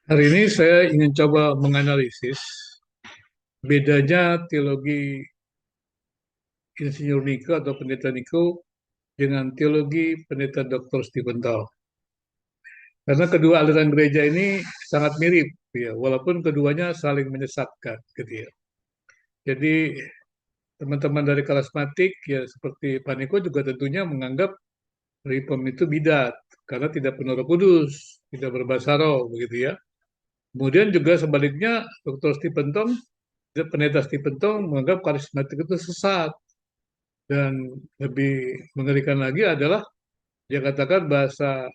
Hari ini saya ingin coba menganalisis bedanya teologi Insinyur Niko atau Pendeta Niko dengan teologi Pendeta Dr. Stephen Tao. Karena kedua aliran gereja ini sangat mirip, ya, walaupun keduanya saling menyesatkan, gitu ya. Jadi teman-teman dari karismatik, ya seperti Pak Niko juga tentunya menganggap Reform itu bidat karena tidak penuh Roh Kudus, tidak berbahasa roh, begitu ya. Kemudian juga sebaliknya, Dr. Stephen Tong, Pendeta Stephen Tong menganggap karismatik itu sesat. Dan lebih mengerikan lagi adalah dia katakan bahasa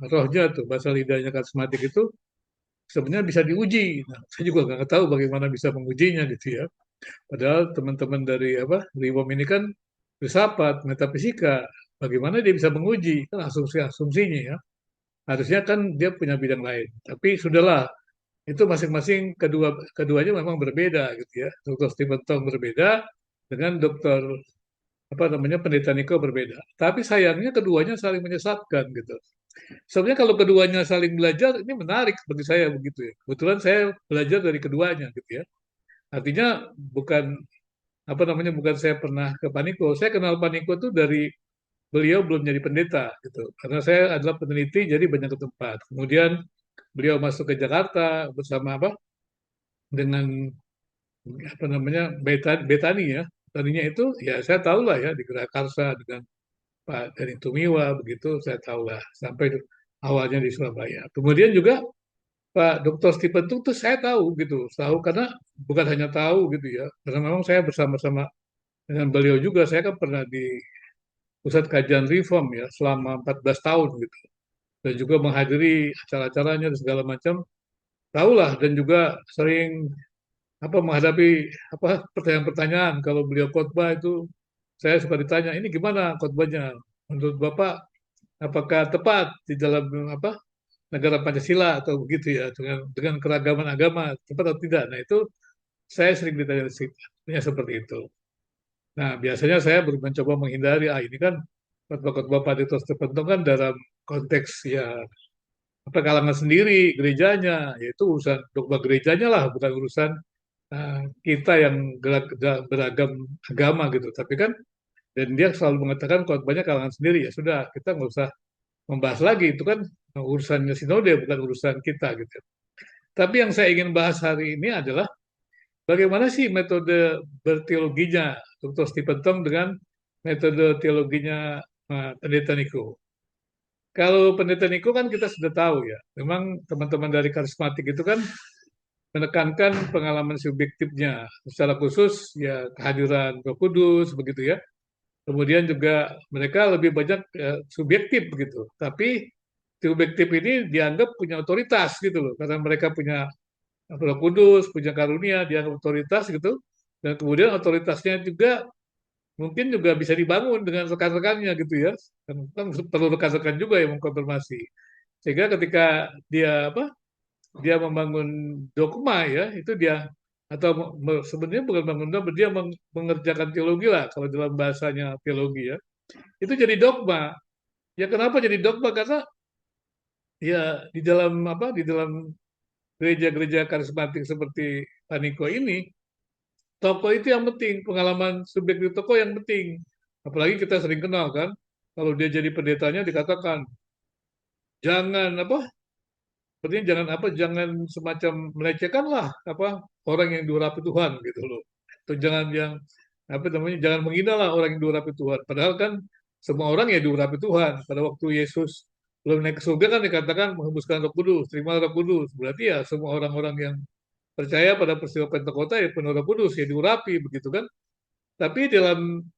rohnya tuh, bahasa lidahnya karismatik itu sebenarnya bisa diuji. Nah, saya juga nggak tahu bagaimana bisa mengujinya gitu ya. Padahal teman-teman dari Reform ini kan filsafat, metafisika, bagaimana dia bisa menguji? Kan asumsi-asumsinya ya. Harusnya kan dia punya bidang lain. Tapi sudahlah, itu masing-masing keduanya memang berbeda gitu ya. Dr. Stephen Tong berbeda dengan Dr. Pendeta Niko berbeda. Tapi sayangnya keduanya saling menyesatkan gitu. Sebenarnya kalau keduanya saling belajar ini menarik bagi saya begitu ya. Kebetulan saya belajar dari keduanya gitu ya. Artinya bukan bukan saya pernah ke Paniko. Saya kenal Paniko tuh dari beliau belum jadi pendeta gitu. Karena saya adalah peneliti jadi banyak ke tempat. Kemudian beliau masuk ke Jakarta bersama dengan Betani ya. Tadinya itu ya saya tahu lah ya di Gerakarsa dengan Pak Dhani Tumiwa begitu saya tahu lah sampai awalnya di Surabaya. Kemudian juga Pak Dr. Stephen tuh saya tahu gitu, tahu karena bukan hanya tahu gitu ya, karena memang saya bersama-sama dengan beliau juga, saya kan pernah di pusat kajian reform ya selama 14 tahun gitu, dan juga menghadiri acara-acaranya dan segala macam, tahulah dan juga sering menghadapi pertanyaan-pertanyaan kalau beliau khotbah itu saya suka ditanya ini gimana khotbahnya menurut Bapak apakah tepat di dalam negara Pancasila atau begitu ya dengan keragaman agama tepat atau tidak. Nah itu saya sering ditanya seperti itu. Nah biasanya saya mencoba menghindari ini kan khotbah-khotbah Pak Dito tertentu kan dalam konteks ya kalangan sendiri gerejanya yaitu urusan dogma gerejanya lah bukan urusan kita yang beragam agama gitu. Tapi kan dan dia selalu mengatakan khotbahnya kalangan sendiri ya sudah kita nggak usah membahas lagi itu kan urusannya sinode bukan urusan kita gitu. Tapi yang saya ingin bahas hari ini adalah bagaimana sih metode berteologinya Dr. Stephen Tong dengan metode teologinya Pendeta Niko. Kalau Pendeta Niko kan kita sudah tahu ya, memang teman-teman dari karismatik itu kan menekankan pengalaman subjektifnya, secara khusus ya kehadiran Roh Kudus begitu ya. Kemudian juga mereka lebih banyak subjektif begitu. Tapi subjektif ini dianggap punya otoritas gitu loh, karena mereka punya Roh Kudus, punya karunia, dianggap otoritas gitu. Dan kemudian otoritasnya juga mungkin juga bisa dibangun dengan rekan-rekannya gitu ya. Kan perlu rekan-rekan juga yang mengkonfirmasi. Sehingga ketika dia membangun dogma ya, itu dia atau sebenarnya bukan bangun dogma, dia mengerjakan teologi lah kalau dalam bahasanya teologi ya. Itu jadi dogma. Ya kenapa jadi dogma? Karena ya di dalam gereja-gereja karismatik seperti Paniko ini, tokoh itu yang penting, pengalaman subjektif tokoh yang penting. Apalagi kita sering kenal kan, kalau dia jadi pendetanya dikatakan jangan sepertinya jangan semacam melecehkan lah orang yang diurapi Tuhan gitu loh. Atau jangan yang jangan menghina lah orang yang diurapi Tuhan. Padahal kan semua orang ya diurapi Tuhan. Pada waktu Yesus belum naik ke surga kan dikatakan menghembuskan Roh Kudus, terima Roh Kudus. Berarti ya semua orang-orang yang percaya pada peristiwa Pentakosta ya penuh Roh Kudus ya diurapi begitu kan. Tapi dalam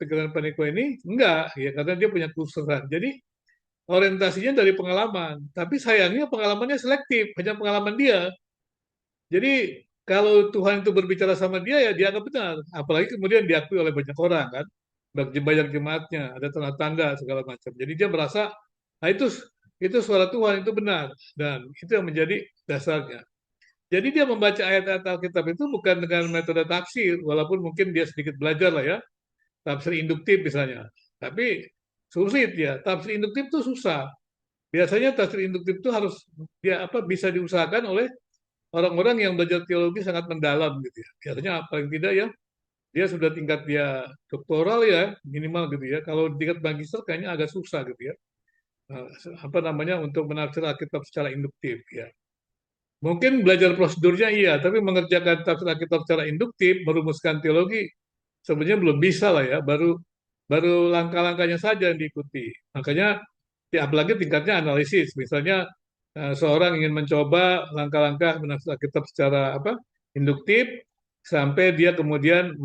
pikiran Paniko ini enggak ya karena dia punya khususan. Jadi orientasinya dari pengalaman, tapi sayangnya pengalamannya selektif, hanya pengalaman dia. Jadi kalau Tuhan itu berbicara sama dia ya dianggap benar, apalagi kemudian diakui oleh banyak orang kan, bagi banyak jemaatnya, ada tanda-tanda segala macam. Jadi dia merasa, nah itu suara Tuhan itu benar dan itu yang menjadi dasarnya. Jadi dia membaca ayat-ayat Alkitab itu bukan dengan metode tafsir, walaupun mungkin dia sedikit belajar lah ya, tafsir induktif misalnya. Tapi sulit ya, tafsir induktif itu susah. biasanya tafsir induktif itu harus dia apa bisa diusahakan oleh orang-orang yang belajar teologi sangat mendalam gitu ya. Biasanya paling tidak ya dia sudah tingkat dia doktoral ya minimal gitu ya. Kalau tingkat magister kayaknya agak susah gitu ya. Eh, apa namanya untuk menafsir Alkitab secara induktif ya. Mungkin belajar prosedurnya iya, tapi mengerjakan tafsir Alkitab secara induktif, merumuskan teologi sebenarnya belum bisa lah ya. Baru baru langkah-langkahnya saja yang diikuti. Makanya ya, apalagi tingkatnya analisis. Misalnya seorang ingin mencoba langkah-langkah menafsir Alkitab secara apa induktif sampai dia kemudian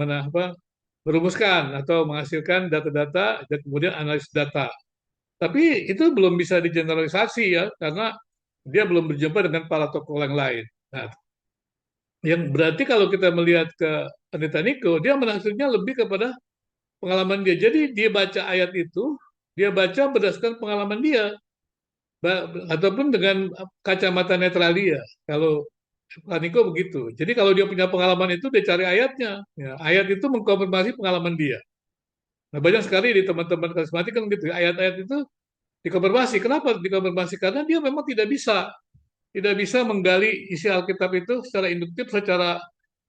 merumuskan atau menghasilkan data-data dan kemudian analisis data. Tapi itu belum bisa digeneralisasi ya, karena dia belum berjumpa dengan para tokoh yang lain. Nah, yang berarti kalau kita melihat ke Pendeta Niko, dia menafsirnya lebih kepada pengalaman dia. Jadi dia baca ayat itu, dia baca berdasarkan pengalaman dia, ataupun dengan kacamata netral dia. Kalau Pak Niko begitu. Jadi kalau dia punya pengalaman itu, dia cari ayatnya. Ya, ayat itu mengkonfirmasi pengalaman dia. Nah, banyak sekali di teman-teman karismatik kan gitu. Ayat-ayat itu dikonfirmasi. Kenapa dikonfirmasi? Karena dia memang tidak bisa menggali isi Alkitab itu secara induktif, secara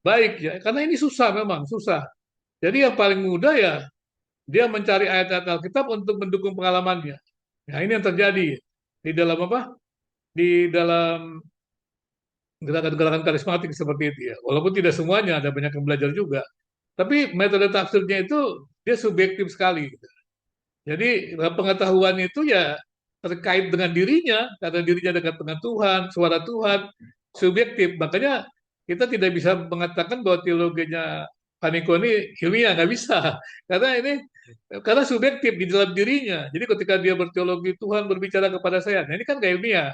baik ya. Karena ini susah memang, susah. Jadi yang paling mudah ya dia mencari ayat-ayat Alkitab untuk mendukung pengalamannya. Nah, ini yang terjadi di dalam apa? Di dalam gerakan-gerakan karismatik seperti itu ya. Walaupun tidak semuanya, ada banyak yang belajar juga. Tapi metode tafsirnya itu dia subjektif sekali gitu. Jadi pengetahuan itu ya terkait dengan dirinya, karena dirinya dekat dengan Tuhan, suara Tuhan, subjektif. Makanya kita tidak bisa mengatakan bahwa teologinya Paniko ini ilmiah, nggak bisa. Karena subjektif di dalam dirinya. Jadi ketika dia berteologi, Tuhan berbicara kepada saya. Nah ini kan nggak ilmiah,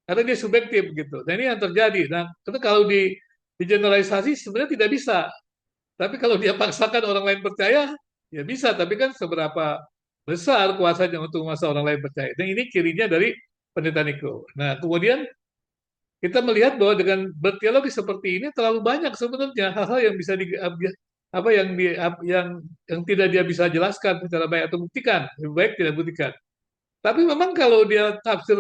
karena dia subjektif gitu. Nah ini yang terjadi. Nah karena kalau di generalisasi sebenarnya tidak bisa. Tapi kalau dia paksakan orang lain percaya, ya bisa. Tapi kan seberapa besar kuasanya untuk memaksa orang lain percaya. Dan ini cirinya dari pendeta Niko. Nah, kemudian kita melihat bahwa dengan berteologi seperti ini terlalu banyak sebenarnya hal-hal yang bisa apa yang tidak dia bisa jelaskan secara baik atau buktikan. Lebih baik tidak buktikan. Tapi memang kalau dia tafsir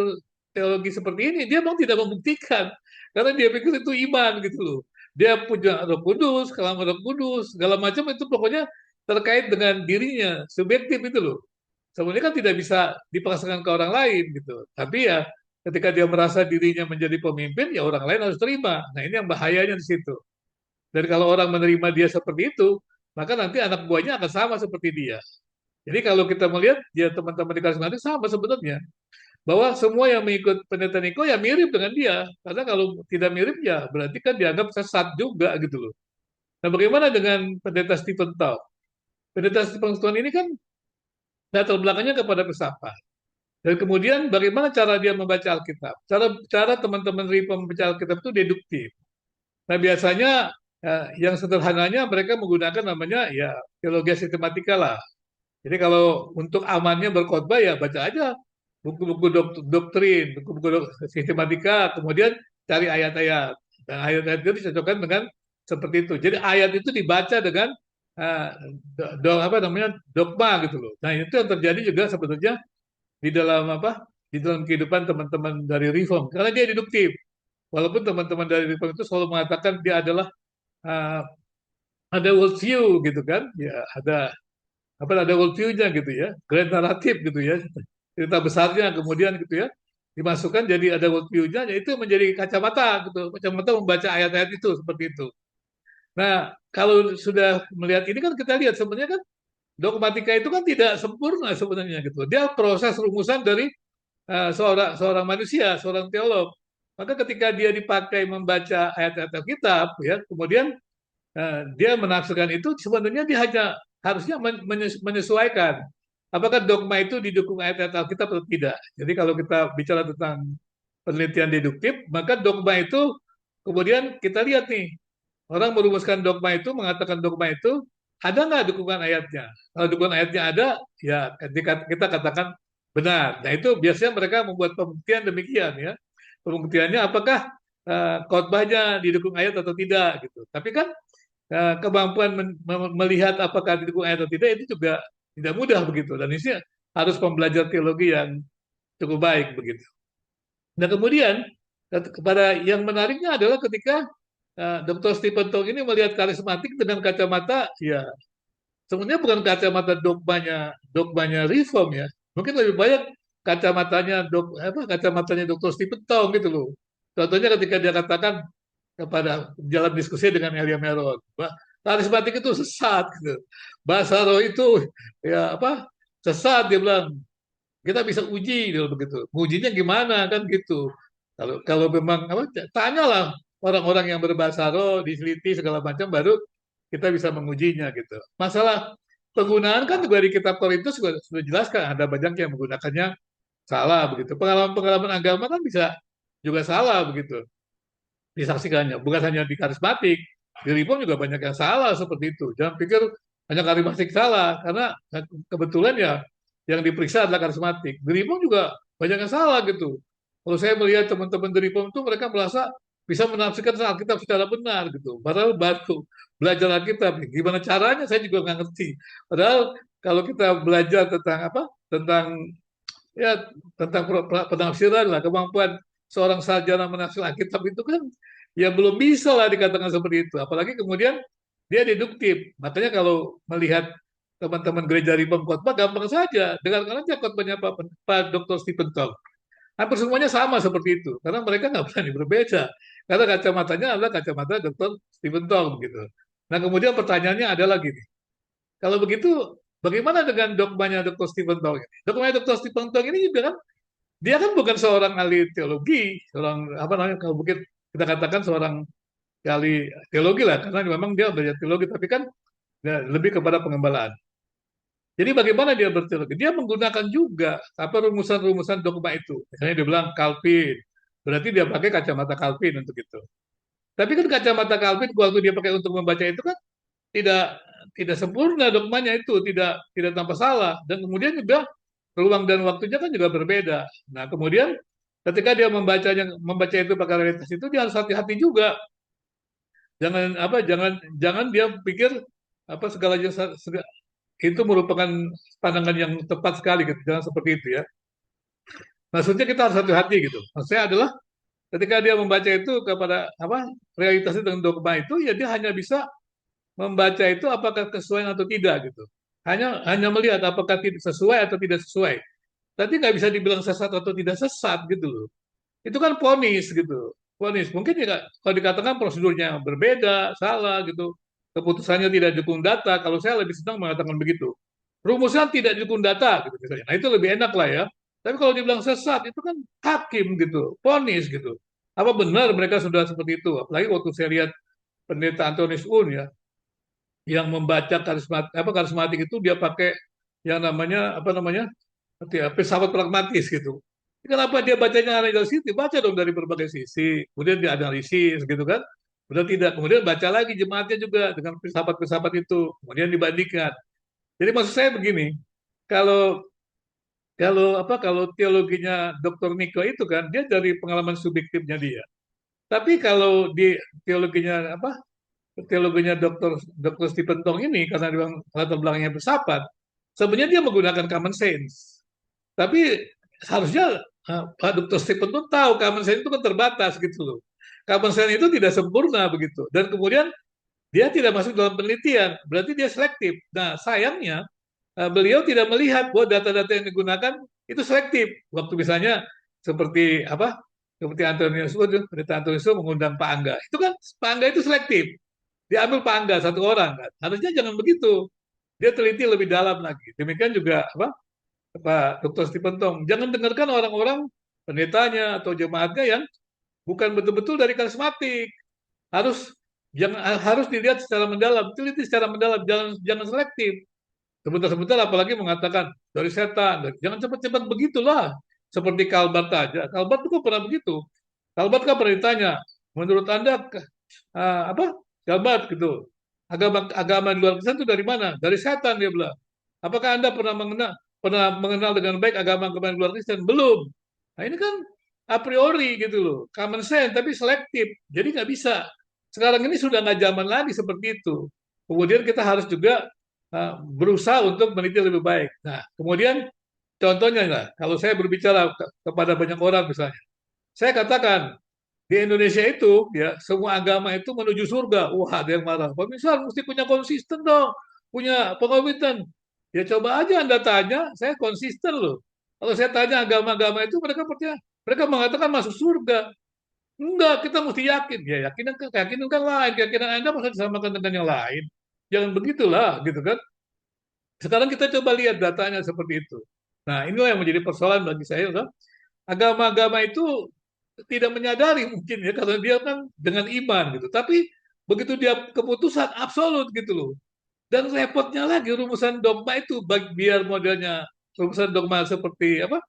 teologi seperti ini, dia memang tidak membuktikan. Karena dia pikir itu iman gitu loh. Dia punya Roh Kudus, kalam Roh Kudus, segala macam itu pokoknya terkait dengan dirinya, subjektif itu loh. Sebenarnya kan tidak bisa dipaksakan ke orang lain gitu. Tapi ya ketika dia merasa dirinya menjadi pemimpin, ya orang lain harus terima. Nah ini yang bahayanya di situ. Dan kalau orang menerima dia seperti itu, maka nanti anak buahnya akan sama seperti dia. Jadi kalau kita melihat ya teman-teman di karismatik sama sebenarnya, bahwa semua yang mengikut pendeta Niko ya mirip dengan dia. Karena kalau tidak mirip ya berarti kan dianggap sesat juga gitu loh. Nah bagaimana dengan pendeta Stephen Taub? Pendeta Stephen Taub ini kan latar belakangnya kepada filsafat. Dan kemudian bagaimana cara dia membaca Alkitab? Cara teman-teman Reform membaca Alkitab itu deduktif. Nah biasanya yang sederhananya mereka menggunakan namanya ya teologi sistematika lah. Jadi kalau untuk amannya berkhotbah ya baca aja buku-buku doktrin, buku-buku sistematika, kemudian cari ayat-ayat. Dan ayat-ayat itu disocokkan dengan seperti itu. Jadi ayat itu dibaca dengan uh, apa namanya dogma gitu loh. Nah itu yang terjadi juga sebetulnya di dalam apa? Di dalam kehidupan teman-teman dari Reform. Karena dia deduktif. Walaupun teman-teman dari Reform itu selalu mengatakan dia adalah uh, ada world view gitu kan, ya ada world view-nya gitu ya, grand naratif gitu ya, cerita besarnya kemudian gitu ya dimasukkan jadi ada world view-nya, itu menjadi kacamata gitu, kacamata membaca ayat-ayat itu seperti itu. Nah kalau sudah melihat ini kan kita lihat sebenarnya kan dogmatika itu kan tidak sempurna sebenarnya gitu. Dia proses rumusan dari seorang seorang manusia, seorang teolog. Maka ketika dia dipakai membaca ayat-ayat kitab, ya, kemudian dia menafsirkan itu sebenarnya dia hanya harusnya menyesuaikan apakah dogma itu didukung ayat-ayat Alkitab atau tidak. Jadi kalau kita bicara tentang penelitian deduktif, maka dogma itu kemudian kita lihat nih, orang merumuskan dogma itu, mengatakan dogma itu, ada nggak dukungan ayatnya? Kalau dukungan ayatnya ada, ya ketika kita katakan benar. Nah itu biasanya mereka membuat pembuktian demikian ya. Pembuktiannya apakah khotbahnya didukung ayat atau tidak gitu. Tapi kan kemampuan melihat apakah didukung ayat atau tidak itu juga tidak mudah begitu. Dan ini harus pembelajar teologi yang cukup baik begitu. Nah kemudian kepada yang menariknya adalah ketika Dr. Stephen Tong ini melihat karismatik dengan kacamata, ya sebenarnya bukan kacamata dogmanya reform ya, mungkin lebih banyak kacamatanya Dr. Stephen Tong gitu loh. Contohnya ketika dia katakan kepada jalan diskusi dengan Elia Meron, bahwa karismatik itu sesat gitu. Bahasa roh itu ya apa sesat dia bilang. Kita bisa uji gitu begitu. Ujinya gimana kan gitu. Kalau kalau memang apa tanyalah orang-orang yang berbahasa roh, diteliti segala macam baru kita bisa mengujinya gitu. Masalah penggunaan kan juga di kitab Korintus sudah jelaskan ada banyak yang menggunakannya salah begitu. Pengalaman-pengalaman agama kan bisa juga salah begitu disaksikannya. Bukan hanya di karismatik, di Reform juga banyak yang salah seperti itu. Jangan pikir hanya karismatik salah, karena kebetulan ya yang diperiksa adalah karismatik. Di Reform juga banyak yang salah gitu. Kalau saya melihat teman-teman di Reform itu mereka merasa bisa menafsirkan Alkitab secara benar gitu. Padahal baru belajar Alkitab, gimana caranya saya juga nggak ngerti. Padahal kalau kita belajar tentang apa, tentang ya tentang penafsiran lah kemampuan seorang sarjana menafsir Alkitab itu kan ya belum bisa lah dikatakan seperti itu apalagi kemudian dia deduktif makanya kalau melihat teman-teman gereja Reform khotbah gampang saja dengarkan aja khotbahnya Pak Dr. Stephen Tong hampir semuanya sama seperti itu karena mereka nggak berani berbeda karena kacamatanya adalah kacamata Dr. Stephen Tong gitu. Nah kemudian pertanyaannya adalah gini kalau begitu, bagaimana dengan dogmanya Dr. Stephen Tong ini? Dogmanya Dr. Stephen Tong ini juga kan, dia kan bukan seorang ahli teologi, seorang apa namanya, kalau mungkin kita katakan seorang ahli teologi lah, karena memang dia belajar teologi, tapi kan ya, lebih kepada pengembalaan. Jadi bagaimana dia berteologi? Dia menggunakan juga apa rumusan-rumusan dogma itu. Misalnya dia bilang Calvin, berarti dia pakai kacamata Calvin untuk itu. Tapi kan kacamata Calvin waktu dia pakai untuk membaca itu kan tidak tidak sempurna dogmanya itu tidak tanpa salah dan kemudian juga ruang dan waktunya kan juga berbeda. Nah kemudian ketika dia membaca itu pakai realitas itu dia harus hati-hati juga. Jangan apa jangan jangan dia pikir apa segalanya itu merupakan pandangan yang tepat sekali gitu. Jangan seperti itu ya. Maksudnya kita harus hati-hati gitu. Maksudnya adalah ketika dia membaca itu kepada apa realitas itu dengan dogma itu ya dia hanya bisa membaca itu apakah sesuai atau tidak gitu. Hanya melihat apakah tidak sesuai atau tidak sesuai. Tapi nggak bisa dibilang sesat atau tidak sesat gitu loh. Itu kan ponis gitu. Ponis. Mungkin ya kalau dikatakan prosedurnya berbeda, salah gitu. Keputusannya tidak dukung data. Kalau saya lebih senang mengatakan begitu. Rumusnya tidak dukung data gitu misalnya. Nah itu lebih enak lah ya. Tapi kalau dibilang sesat itu kan hakim gitu, ponis gitu. Apa benar mereka sudah seperti itu? Apalagi waktu saya lihat pendeta Antonius Un ya, yang membaca karismatik itu dia pakai yang namanya apa namanya filsafat pragmatis gitu. Kenapa dia bacanya analisis? Baca dong dari berbagai sisi, kemudian dia analisis gitu kan. Kemudian tidak, kemudian baca lagi jemaatnya juga dengan filsafat-filsafat itu, kemudian dibandingkan. Jadi maksud saya begini, kalau kalau teologinya Dr. Nico itu kan dia dari pengalaman subjektifnya dia. Tapi kalau di teologinya teologinya Dr. Stephen Tong ini karena dia latar belakangnya filsafat, sebenarnya dia menggunakan common sense. Tapi harusnya Pak Dr. Stephen Tong tahu common sense itu kan terbatas gitu loh. Common sense itu tidak sempurna begitu. Dan kemudian dia tidak masuk dalam penelitian, berarti dia selektif. Nah, sayangnya beliau tidak melihat bahwa data-data yang digunakan itu selektif. Waktu misalnya seperti apa? Seperti Antonius pendeta Antonius mengundang Pak Angga. Itu kan Pak Angga itu selektif. Diambil Pak Angga satu orang kan. Harusnya jangan begitu. Dia teliti lebih dalam lagi. Demikian juga apa? Pak Dr. Stephen Tong. Jangan dengarkan orang-orang pendetanya atau jemaatnya yang bukan betul-betul dari karismatik. Harus harus dilihat secara mendalam, teliti secara mendalam, jangan selektif. Sebentar-sebentar apalagi mengatakan dari setan, jangan cepat-cepat begitulah. Seperti Kalbat aja. Kalbat itu pernah begitu. Kalbat kan pernah ditanya, menurut Anda apa? Kalbat gitu. Agama di luar Kristen itu dari mana? Dari setan dia bilang. Apakah Anda pernah mengenal dengan baik agama-agama di luar Kristen? Belum. Nah ini kan a priori gitu loh, common sense tapi selektif. Jadi nggak bisa. Sekarang ini sudah nggak zaman lagi seperti itu. Kemudian kita harus juga berusaha untuk meneliti lebih baik. Nah, kemudian Contohnya lah, kalau saya berbicara kepada banyak orang misalnya, saya katakan di Indonesia itu ya semua agama itu menuju surga. Wah, ada yang marah. Pak misal mesti punya konsisten dong, punya pengomitan. Ya coba aja Anda tanya, saya konsisten loh. Kalau saya tanya agama-agama itu mereka percaya, mereka mengatakan masuk surga. Enggak, kita mesti yakin. Ya keyakinan kan lain, keyakinan Anda masa disamakan dengan yang lain. Jangan begitulah, gitu kan. Sekarang kita coba lihat datanya seperti itu. Nah, inilah yang menjadi persoalan bagi saya. Agama-agama itu tidak menyadari mungkin ya karena dia kan dengan iman gitu. Tapi begitu dia keputusan absolut gitu loh. Dan repotnya lagi rumusan dogma itu biar modelnya rumusan dogma seperti apa?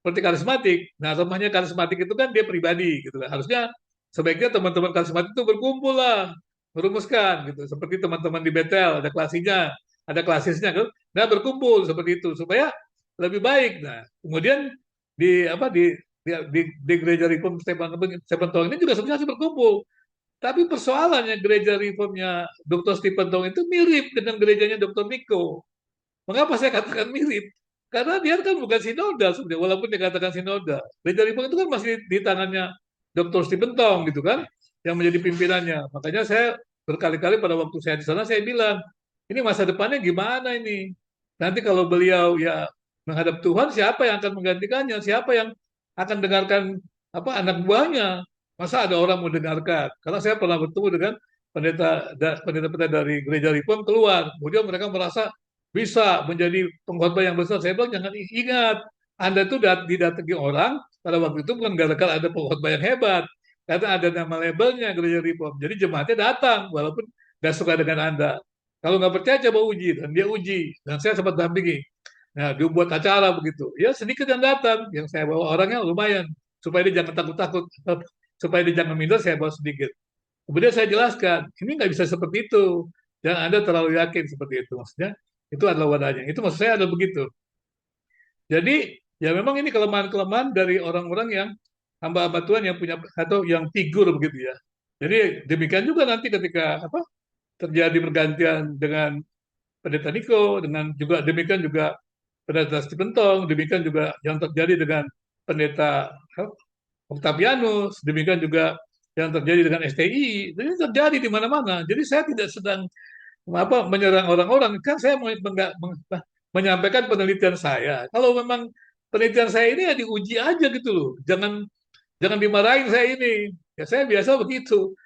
Seperti karismatik. Nah, rumahnya karismatik itu kan dia pribadi gitu lah. Harusnya sebaiknya teman-teman karismatik itu berkumpul lah, merumuskan gitu. Seperti teman-teman di Betel ada klasisnya, ada klasisnya kan. Nah, berkumpul seperti itu supaya lebih baik. Nah, kemudian di apa di gereja reform Stephen Tong ini juga sebenarnya berkumpul. Tapi persoalannya gereja reformnya Dr. Stephen Tong itu mirip dengan gerejanya Dr. Nico. Mengapa saya katakan mirip? Karena dia kan bukan sinodal sebenarnya, walaupun dikatakan sinodal. Gereja reform itu kan masih di tangannya Dr. Stephen Tong gitu kan, yang menjadi pimpinannya. Makanya saya berkali-kali pada waktu saya di sana saya bilang, ini masa depannya gimana ini? Nanti kalau beliau ya menghadap Tuhan, siapa yang akan menggantikannya? Siapa yang akan dengarkan apa anak buahnya? Masa ada orang mau dengarkan? Karena saya pernah bertemu dengan pendeta-pendeta dari gereja Reform keluar, kemudian mereka merasa bisa menjadi pengkhotbah yang besar. Saya bilang jangan ingat, Anda itu didatangi orang pada waktu itu bukan gara-gara ada pengkhotbah yang hebat, karena ada nama labelnya gereja Reform. Jadi jemaatnya datang walaupun nggak suka dengan Anda. Kalau nggak percaya coba uji dan dia uji dan saya sempat dampingi. Nah, dibuat acara begitu. Ya sedikit yang datang, yang saya bawa orangnya lumayan supaya dia jangan takut-takut, supaya dia jangan minder saya bawa sedikit. Kemudian saya jelaskan, ini nggak bisa seperti itu. Dan Anda terlalu yakin seperti itu. Maksudnya, itu adalah wadahnya. Itu maksud saya adalah begitu. Jadi, ya memang ini kelemahan-kelemahan dari orang-orang yang hamba-hamba Tuhan yang punya, atau yang figur begitu ya. Jadi, demikian juga nanti ketika apa terjadi pergantian dengan pendeta Niko, dengan juga demikian juga pendeta Stephen Tong, demikian juga yang terjadi dengan pendeta Octavianus, demikian juga yang terjadi dengan STI, ini terjadi di mana-mana. Jadi saya tidak sedang apa menyerang orang-orang, kan saya menyampaikan penelitian saya. Kalau memang penelitian saya ini ya diuji aja gitu loh, jangan jangan dimarahin saya ini. Ya saya biasa begitu,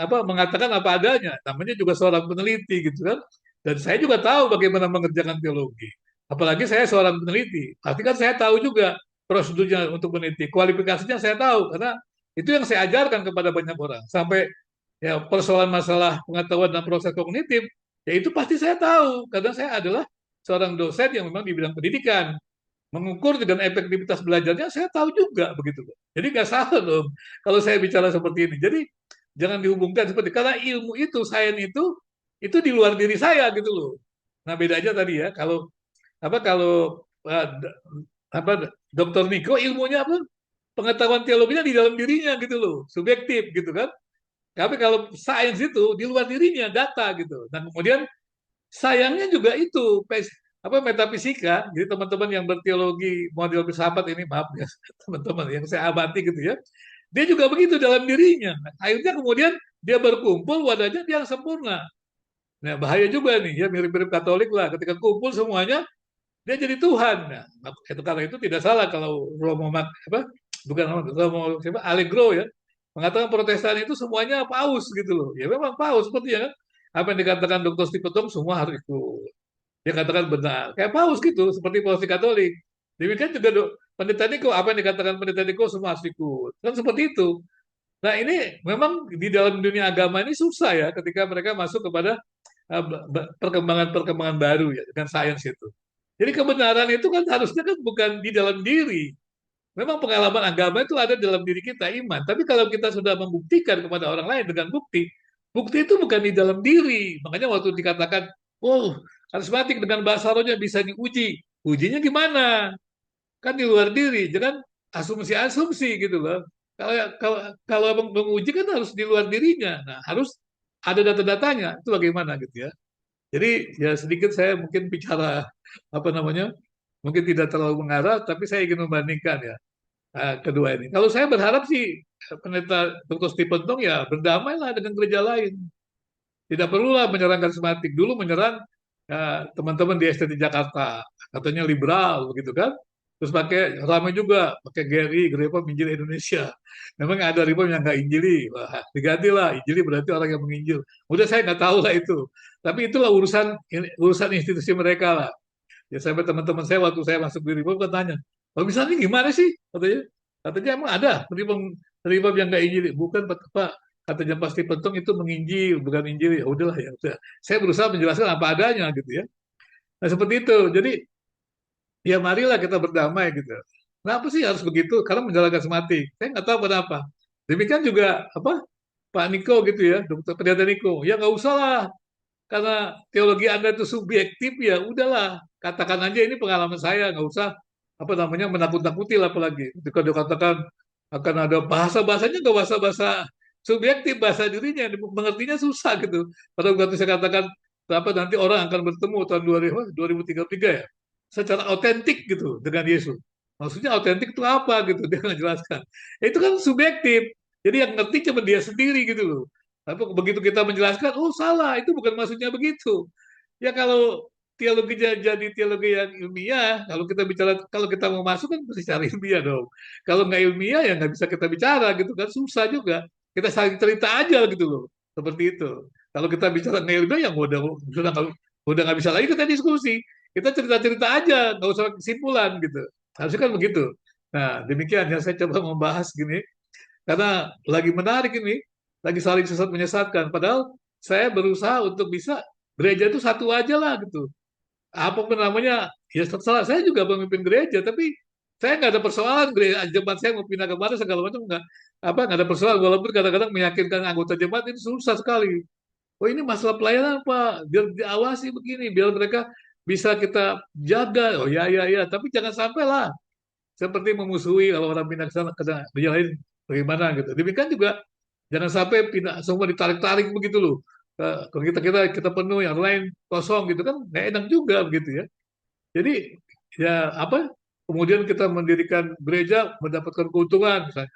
mengatakan apa adanya. Namanya juga seorang peneliti gitu kan. Dan saya juga tahu bagaimana mengerjakan teologi. Apalagi saya seorang peneliti. Pasti kan saya tahu juga prosedurnya untuk meneliti. Kualifikasinya saya tahu karena itu yang saya ajarkan kepada banyak orang. Sampai ya persoalan masalah pengetahuan dan proses kognitif, ya itu pasti saya tahu karena saya adalah seorang dosen yang memang di bidang pendidikan. Mengukur dengan efektivitas belajarnya saya tahu juga begitu. Jadi nggak salah loh kalau saya bicara seperti ini. Jadi jangan dihubungkan seperti karena ilmu itu, sains itu di luar diri saya gitu loh. Nah bedanya tadi ya kalau Dokter Niko ilmunya apa pengetahuan teologinya di dalam dirinya gitu loh, subjektif gitu kan. Tapi kalau sains itu di luar dirinya data gitu. Dan kemudian sayangnya juga itu metafisika. Jadi teman-teman yang berteologi model filsafat ini maaf ya teman-teman yang saya amati gitu ya. Dia juga begitu dalam dirinya. Akhirnya kemudian dia berkumpul wadahnya dia yang sempurna. Nah bahaya juga nih ya mirip-mirip Katolik lah. Ketika kumpul semuanya dia jadi Tuhan. Nah, itu karena itu tidak salah kalau Romo bukan Romo siapa Allegro ya mengatakan Protestan itu semuanya paus gitu loh. Ya memang paus seperti ya kan. Apa yang dikatakan Dr. Stephen semua harus ikut. Dia katakan benar. Kayak paus gitu, seperti paus di Katolik. Demikian juga pendeta Niko, apa yang dikatakan pendeta Niko semua harus ikut. Kan seperti itu. Nah ini memang di dalam dunia agama ini susah ya ketika mereka masuk kepada perkembangan-perkembangan baru ya dengan sains itu. Jadi kebenaran itu kan harusnya kan bukan di dalam diri. Memang pengalaman agama itu ada dalam diri kita iman. Tapi kalau kita sudah membuktikan kepada orang lain dengan bukti, bukti itu bukan di dalam diri. Makanya waktu dikatakan, oh karismatik dengan bahasa rohnya bisa diuji. Ujinya gimana? Kan di luar diri. Jangan asumsi-asumsi gitu loh. Kalau kalau kalau menguji kan harus di luar dirinya. Nah, harus ada data-datanya. Itu bagaimana gitu ya. Jadi ya sedikit saya mungkin bicara apa namanya mungkin tidak terlalu mengarah, tapi saya ingin membandingkan ya kedua ini. Kalau saya berharap sih pendeta Dr. Stephen Tong ya berdamailah dengan gereja lain. Tidak perlulah menyerang karismatik. Dulu menyerang teman-teman di STT Jakarta, katanya liberal begitu kan. Terus pakai ramai juga pakai GRI, Gereja Menginjil Indonesia. Memang ada reform yang nggak injili, wah digantilah injili berarti orang yang menginjil. Udah saya nggak tahu lah itu. Tapi itulah urusan institusi mereka lah. Ya sampai teman-teman saya waktu saya masuk di reform kan tanya, oh misalnya gimana sih? Katanya emang ada reform yang nggak injili, bukan Pak, katanya pasti pentung itu menginjil bukan injil. Ya udahlah ya udah, saya berusaha menjelaskan apa adanya gitu ya. Nah seperti itu, jadi ya marilah kita berdamai gitu. Kenapa sih harus begitu? Karena menjalankan semati, saya nggak tahu kenapa. Demikian juga apa Pak Niko gitu ya, Dokter Pendeta Niko, ya nggak usah lah, karena teologi Anda itu subjektif ya udahlah, katakan aja ini pengalaman saya, nggak usah apa namanya menakut-nakuti lah, apalagi ketika dia katakan akan ada bahasa-bahasanya, nggak bahasa-bahasa subjektif, bahasa dirinya mengertinya susah gitu. Pada waktu saya katakan apa nanti orang akan bertemu tahun 2033 ya secara otentik gitu dengan Yesus. Maksudnya otentik itu apa gitu, dia nggak jelaskan. Itu kan subjektif. Jadi yang ngerti cuma dia sendiri gitu loh. Tapi begitu kita menjelaskan, oh salah, itu bukan maksudnya begitu. Ya kalau teologinya jadi teologi yang ilmiah, kalau kita bicara, kalau kita mau masuk kan mesti cari ilmiah dong. Kalau nggak ilmiah ya nggak bisa kita bicara gitu kan, susah juga. Kita saling cerita aja gitu loh, seperti itu. Kalau kita bicara nggak ilmiah yang udah nggak bisa lagi kita diskusi. Kita cerita-cerita aja, nggak usah kesimpulan gitu. Harusnya kan begitu. Nah demikian yang saya coba membahas gini, karena lagi menarik ini, lagi saling sesat menyesatkan. Padahal saya berusaha untuk bisa gereja itu satu aja lah gitu. Apapun namanya, ya terserah. Saya juga pemimpin gereja, tapi saya nggak ada persoalan gereja jemaat saya mau pindah kemana segala macam nggak ada persoalan. Walaupun kadang-kadang meyakinkan anggota jemaat ini susah sekali. Oh ini masalah pelayanan Pak, biar diawasi begini, biar mereka bisa kita jaga. Oh ya ya ya, tapi jangan sampai lah seperti memusuhi kalau orang pindah ke sana ke dia lain bagaimana gitu. Demikian juga jangan sampai pindah semua ditarik-tarik begitu loh. Kalau kita kita kita penuh yang lain kosong gitu kan nggak enak juga begitu ya. Jadi ya apa? Kemudian kita mendirikan gereja mendapatkan keuntungan misalnya.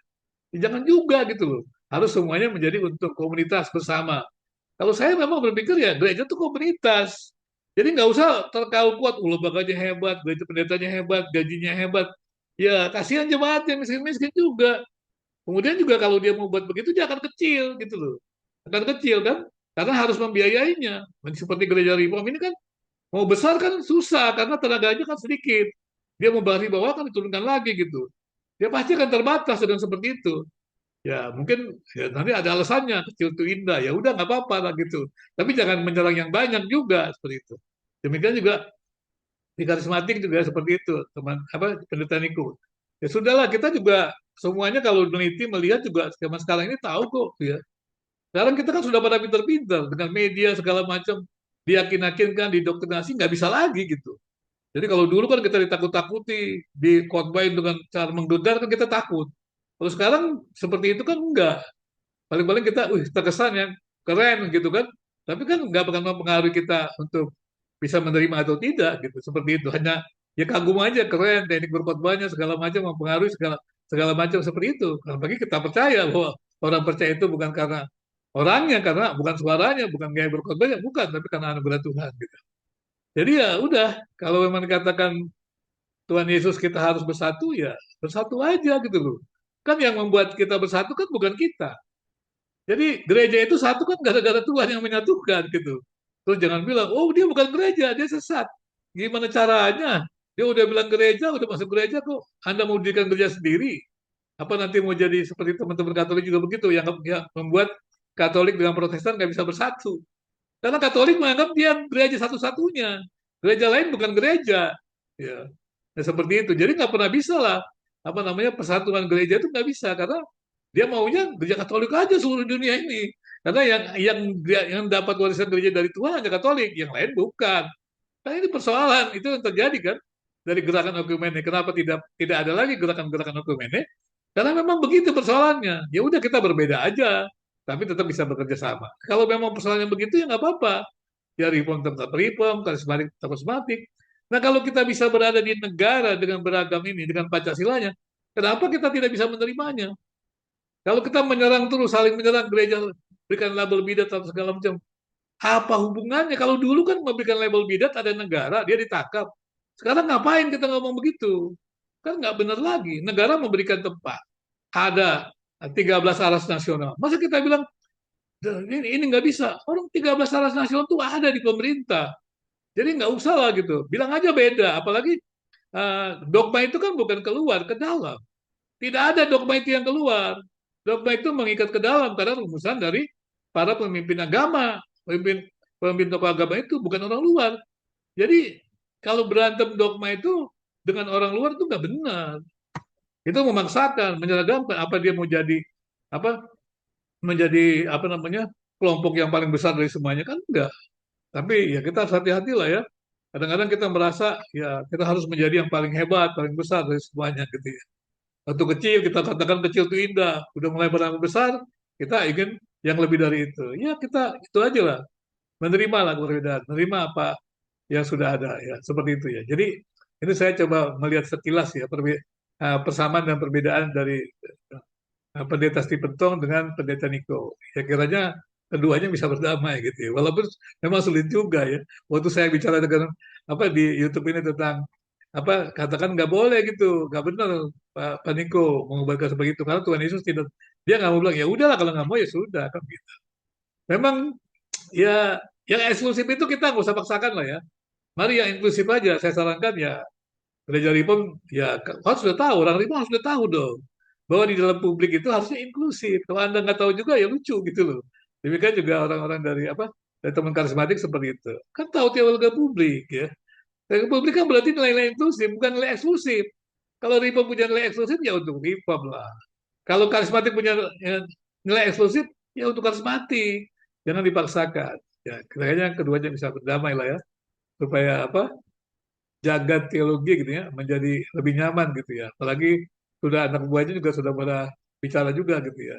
Ya, jangan juga gitu loh. Harus semuanya menjadi untuk komunitas bersama. Kalau saya memang berpikir ya gereja itu komunitas. Jadi nggak usah terkau kuat, lembaganya hebat, gereja pendetanya hebat, gajinya hebat. Ya kasihan jemaatnya miskin-miskin juga. Kemudian juga kalau dia mau buat begitu dia akan kecil gitu loh. Akan kecil kan? Karena harus membiayainya. Seperti gereja reform ini kan mau besar kan susah karena tenaganya kan sedikit. Dia mau balik bawah kan diturunkan lagi gitu. Dia pasti akan terbatas dengan seperti itu. Ya mungkin ya, nanti ada alasannya kecil itu indah. Ya udah nggak apa-apa lah gitu. Tapi jangan menyerang yang banyak juga seperti itu. Demikian juga di karismatik juga seperti itu, teman apa pendeta Niko. Ya sudahlah, kita juga semuanya kalau meneliti melihat juga zaman sekarang ini tahu kok ya. Sekarang kita kan sudah pada pinter-pinter dengan media segala macam, diyakin-yakinkan, didoktrinasi nggak bisa lagi gitu. Jadi kalau dulu kan kita ditakut-takuti, dikhotbahin dengan cara menggedar kan kita takut. Kalau sekarang seperti itu kan enggak. Paling-paling kita, terkesan yang keren gitu kan. Tapi kan nggak akan mempengaruhi kita untuk bisa menerima atau tidak gitu. Seperti itu. Hanya ya kagum aja, keren, teknik berkhotbahnya segala macam mempengaruhi segala segala macam seperti itu. Karena bagi kita percaya bahwa orang percaya itu bukan karena orangnya, karena bukan suaranya, bukan gaya berkhotbahnya, bukan, tapi karena anugerah Tuhan gitu. Jadi ya udah, kalau memang dikatakan Tuhan Yesus kita harus bersatu, ya bersatu aja gitu loh. Kan yang membuat kita bersatu kan bukan kita. Jadi gereja itu satu kan gara-gara Tuhan yang menyatukan gitu. Terus jangan bilang, oh dia bukan gereja, dia sesat. Gimana caranya? Dia udah bilang gereja, udah masuk gereja kok. Anda mau dirikan gereja sendiri? Apa nanti mau jadi seperti teman-teman Katolik juga begitu, yang membuat Katolik dengan Protestan nggak bisa bersatu. Karena Katolik menganggap dia gereja satu-satunya. Gereja lain bukan gereja. Ya, ya seperti itu. Jadi nggak pernah bisa lah. Apa namanya persatuan gereja itu nggak bisa karena dia maunya gereja Katolik aja seluruh dunia ini. Karena yang dapat warisan gereja dari Tuhan hanya Katolik, yang lain bukan. Nah ini persoalan itu yang terjadi kan dari gerakan okumene. Kenapa tidak ada lagi gerakan-gerakan okumene? Karena memang begitu persoalannya. Ya udah kita berbeda aja, tapi tetap bisa bekerja sama. Kalau memang persoalannya begitu ya nggak apa-apa. Ya reform tetap reform, karismatik tetap karismatik. Nah, kalau kita bisa berada di negara dengan beragam ini, dengan Pancasilanya, kenapa kita tidak bisa menerimanya? Kalau kita menyerang terus, saling menyerang gereja, berikan label bidat atau segala macam, apa hubungannya? Kalau dulu kan memberikan label bidat ada negara, dia ditangkap. Sekarang ngapain kita ngomong begitu? Kan nggak benar lagi. Negara memberikan tempat. Ada 13 aras nasional. Masa kita bilang, ini nggak bisa. Orang 13 aras nasional itu ada di pemerintah. Jadi nggak usah lah gitu. Bilang aja beda. Apalagi dogma itu kan bukan keluar, ke dalam. Tidak ada dogma itu yang keluar. Dogma itu mengikat ke dalam karena rumusan dari para pemimpin agama, pemimpin pemimpin tokoh agama itu bukan orang luar. Jadi kalau berantem dogma itu dengan orang luar itu nggak benar. Itu memaksakan, menyeragamkan apa dia mau jadi apa menjadi apa namanya kelompok yang paling besar dari semuanya kan enggak. Tapi ya kita harus hati-hati lah ya. Kadang-kadang kita merasa ya kita harus menjadi yang paling hebat, paling besar dari semuanya gitu ya. Waktu kecil kita katakan kecil itu indah, udah mulai berambut besar, kita ingin yang lebih dari itu. Ya kita itu aja lah, menerima lah perbedaan, menerima apa yang sudah ada ya, seperti itu ya. Jadi ini saya coba melihat sekilas ya persamaan dan perbedaan dari pendeta Stephen Tong dengan pendeta Niko. Ya kiranya keduanya bisa berdamai gitu ya. Walaupun memang sulit juga ya. Waktu saya bicara dengan apa di YouTube ini tentang apa katakan nggak boleh gitu, nggak benar Pak Niko mengubarkan seperti itu karena Tuhan Yesus tidak dia nggak mau bilang ya udahlah kalau nggak mau ya sudah kan gitu. Memang ya yang eksklusif itu kita nggak usah paksakan lah ya. Mari yang inklusif aja. Saya sarankan ya gereja Reform ya harus sudah tahu orang Reform harus sudah tahu dong bahwa di dalam publik itu harusnya inklusif. Kalau Anda nggak tahu juga ya lucu gitu loh. Demikian juga orang-orang dari apa dari teman karismatik seperti itu. Kan tahu teologi publik ya. Teologi publik kan berarti nilai-nilai inklusif bukan nilai eksklusif. Kalau Reform punya nilai eksklusif ya untuk Reform lah. Kalau karismatik punya nilai eksklusif ya untuk karismatik. Jangan dipaksakan. Ya, kayaknya keduanya bisa berdamai lah ya supaya apa jagat teologi gitu ya menjadi lebih nyaman gitu ya. Apalagi sudah anak buahnya juga sudah pada bicara juga gitu ya.